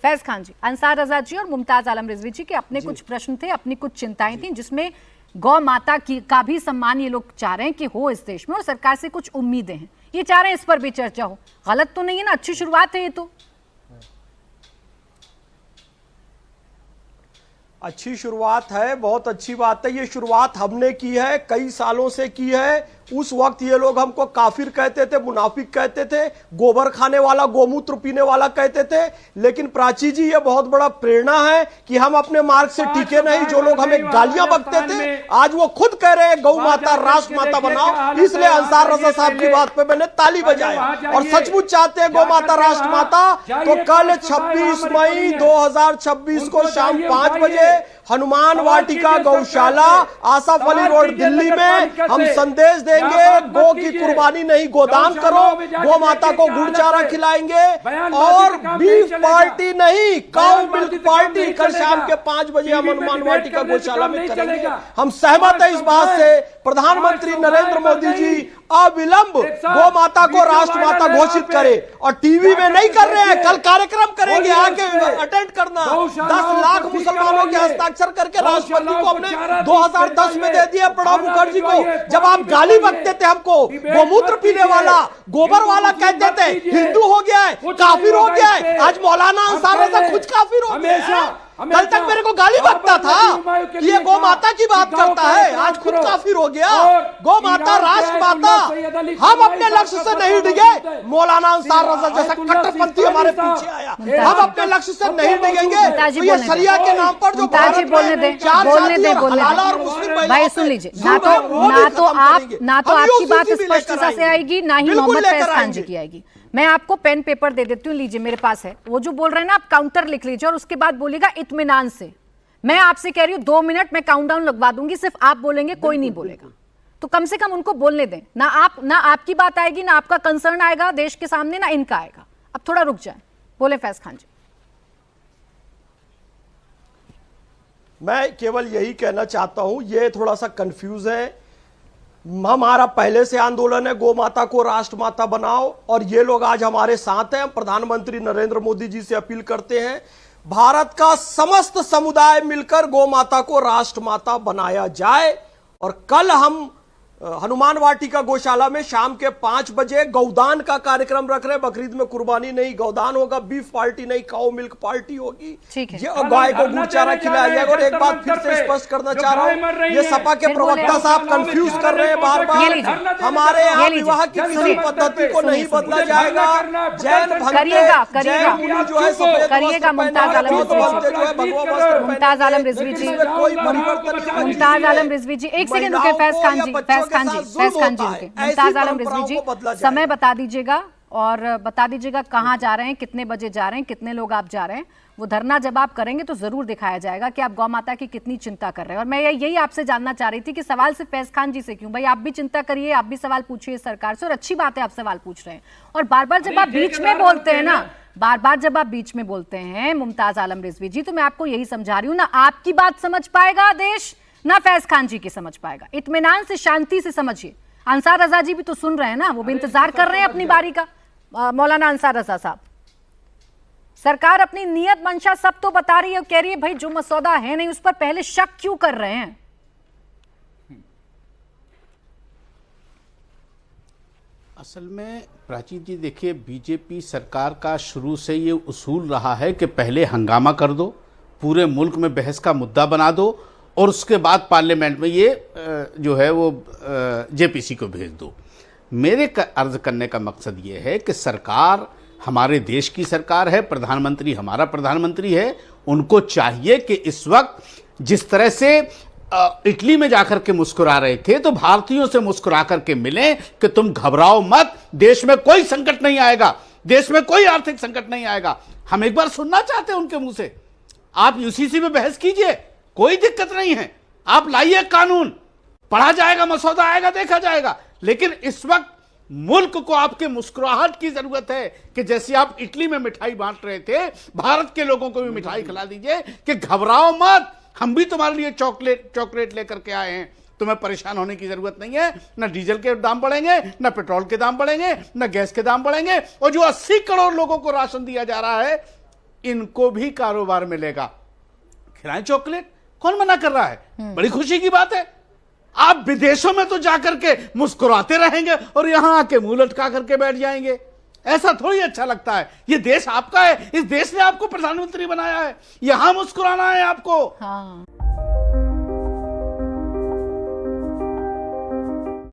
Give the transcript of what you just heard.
फैज खान जी, अंसार रजा जी और मुमताज आलम रिजवी जी के अपने कुछ प्रश्न थे, अपनी कुछ चिंताएं थी, जिसमें गौ माता की का भी सम्मान ये लोग चाह रहे हैं कि हो इस देश में, और सरकार से कुछ उम्मीदें हैं, ये चाह रहे हैं इस पर भी चर्चा हो। गलत तो नहीं है ना, अच्छी शुरुआत है ये तो। अच्छी शुरुआत है, बहुत अच्छी बात है। ये शुरुआत हमने की है, कई सालों से की है। उस वक्त ये लोग हमको काफिर कहते थे, मुनाफिक कहते थे, गोबर खाने वाला, गोमूत्र पीने वाला कहते थे। लेकिन प्राची जी, ये बहुत बड़ा प्रेरणा है कि हम अपने मार्ग से टिके नहीं। जो लोग हमें गालियां बकते थे, आज वो खुद कह रहे हैं गौ माता राष्ट्र माता बनाओ। इसलिए अंसार रजा साहब की बात पे मैंने ताली बजाया। और सचमुच चाहते हैं गौ माता राष्ट्र माता, तो कल 26 मई 2026 को शाम 5 बजे हनुमान वाटिका गौशाला, आसफ अली रोड, दिल्ली में हम संदेश देंगे, गो की कुर्बानी नहीं, गोदान करो। गो माता को गुड़ चारा खिलाएंगे, और बीफ पार्टी नहीं, काउ मिल्क पार्टी कल शाम के 5 बजे हम हनुमान वाटिका गौशाला में करेंगे। हम सहमत है इस बात से। प्रधानमंत्री नरेंद्र मोदी जी अविलंब गो माता को राष्ट्र माता घोषित करे, और टीवी में नहीं कर रहे हैं, कल कार्यक्रम करेंगे, आके अटेंड करना। 10 लाख मुसलमानों के हस्ताक्षर करके राष्ट्रपति को हमने 2010 में दे दिया, प्रणब मुखर्जी को। जब आप गाली बकते थे हमको, गोमूत्र पीने वाला, गोबर वाला कहते थे, हिंदू हो गया है, काफिर हो गया है। आज मौलाना अंसार रजा खुद काफिर हो गया है। कल तक मेरे को गाली बकता था कि ये गौ माता की बात करता है, आज खुद काफिर हो गया। गौ माता राष्ट्र माता, हम अपने लक्ष्य से नहीं डिगे। मौलाना अंसार रजा जैसा कट्टरपंथी हमारे पीछे आया, हम अपने लक्ष्य से नहीं डिगेंगे। तो ये शरिया के नाम पर जो बोलने दे भाई, सुन लीजिए, ना तो आपकी बात स्पष्टता से आएगी, ना ही मोहम्मद फैज खान जी की आएगी। मैं आपको पेन पेपर दे देती हूँ, लीजिए, मेरे पास है। वो जो बोल रहे हैं ना, आप काउंटर लिख लीजिए और उसके बाद बोलिएगा इत्मीनान से। मैं आपसे कह रही हूँ 2 मिनट में काउंटडाउन लगवा दूंगी, सिर्फ आप बोलेंगे, कोई नहीं बोलेगा। तो कम से कम उनको बोलने दें। ना आपकी बात आएगी, ना आपका कंसर्न आएगा देश के सामने, ना इनका आएगा। अब थोड़ा रुक जाए, बोले फैज खान जी। मैं केवल यही कहना चाहता हूं, ये थोड़ा सा कंफ्यूज है। हमारा पहले से आंदोलन है गौ माता को राष्ट्र माता बनाओ, और ये लोग आज हमारे साथ हैं। प्रधानमंत्री नरेंद्र मोदी जी से अपील करते हैं, भारत का समस्त समुदाय मिलकर गौ माता को राष्ट्र माता बनाया जाए। और कल हम हनुमान वाटिका गौशाला में शाम के 5 बजे गौदान का कार्यक्रम रख रहे हैं। बकरीद में कुर्बानी नहीं, गौदान होगा, बीफ पार्टी नहीं, काउ मिल्क पार्टी होगी। ये गाय को गुड़ चारा खिलाया जाएगा। और एक बात फिर से स्पष्ट करना चाह रहा हूं, ये सपा के प्रवक्ता साहब कंफ्यूज कर रहे हैं बार बार। हमारे यहाँ विवाह की किसी पद्धति को नहीं बदला जाएगा। जैन जो है मुमताज आलम रिजवी जी, मुमताज आलम रिजवी जी, एक सेकंड रुके फैज खान जी, फैज खान जी रुके। मुमताज आलम रिजवी जी, समय बता दीजिएगा और बता दीजिएगा कहाँ जा रहे हैं, कितने बजे जा रहे हैं, कितने लोग आप जा रहे हैं। वो धरना जब आप करेंगे तो जरूर दिखाया जाएगा कि आप गौ माता की कितनी चिंता कर रहे हैं। और मैं यही आपसे जानना चाह रही थी कि सवाल सिर्फ फैज खान जी से क्यों, भाई आप भी चिंता करिए, आप भी सवाल पूछिए सरकार से, और अच्छी बात है आप सवाल पूछ रहे हैं। और बार बार जब आप बीच में बोलते हैं ना, बार-बार जब आप बीच में बोलते हैं मुमताज आलम रिजवी जी, तो मैं आपको यही समझा रही हूँ, ना आपकी बात समझ पाएगा देश, ना फैज खान जी की समझ पाएगा। इत्मीनान से, शांति से समझिए। अंसार रजा जी भी तो सुन रहे हैं ना, वो भी इंतजार कर रहे हैं अपनी बारी का। मौलाना अंसार रजा साहब, सरकार अपनी नियत मंशा सब तो बता रही है, कह रही है भाई जो मसौदा है नहीं उस पर पहले शक क्यों कर रहे हैं? असल में प्राची जी देखिए, बीजेपी सरकार का शुरू से ये उसूल रहा है कि पहले हंगामा कर दो, पूरे मुल्क में बहस का मुद्दा बना दो, और उसके बाद पार्लियामेंट में ये जो है वो जेपीसी को भेज दो। मेरे अर्ज करने का मकसद ये है कि सरकार हमारे देश की सरकार है, प्रधानमंत्री हमारा प्रधानमंत्री है। उनको चाहिए कि इस वक्त जिस तरह से इटली में जाकर के मुस्कुरा रहे थे, तो भारतीयों से मुस्कुरा करके मिले कि तुम घबराओ मत, देश में कोई संकट नहीं आएगा, देश में कोई आर्थिक संकट नहीं आएगा। हम एक बार सुनना चाहते हैं उनके मुंह से। आप यूसीसी में बहस कीजिए, कोई दिक्कत नहीं है, आप लाइए कानून, पढ़ा जाएगा, मसौदा आएगा, देखा जाएगा। लेकिन इस वक्त मुल्क को आपके मुस्कुराहट की जरूरत है कि जैसे आप इटली में मिठाई बांट रहे थे, भारत के लोगों को भी मिठाई खिला दीजिए कि घबराओ मत, हम भी तुम्हारे लिए चॉकलेट लेकर के आए हैं, तुम्हें परेशान होने की जरूरत नहीं है। ना डीजल के दाम बढ़ेंगे, ना पेट्रोल के दाम बढ़ेंगे, ना गैस के दाम बढ़ेंगे। और जो 80 करोड़ लोगों को राशन दिया जा रहा है, इनको भी कारोबार मिलेगा। खिलाएं चॉकलेट, कौन मना कर रहा है? बड़ी खुशी की बात है। आप विदेशों में तो जाकर के मुस्कुराते रहेंगे और यहां आके मुंह लटका करके बैठ जाएंगे। ऐसा थोड़ी अच्छा लगता है। ये देश आपका है, इस देश ने आपको प्रधानमंत्री बनाया है, यहां मुस्कुराना है आपको। हाँ।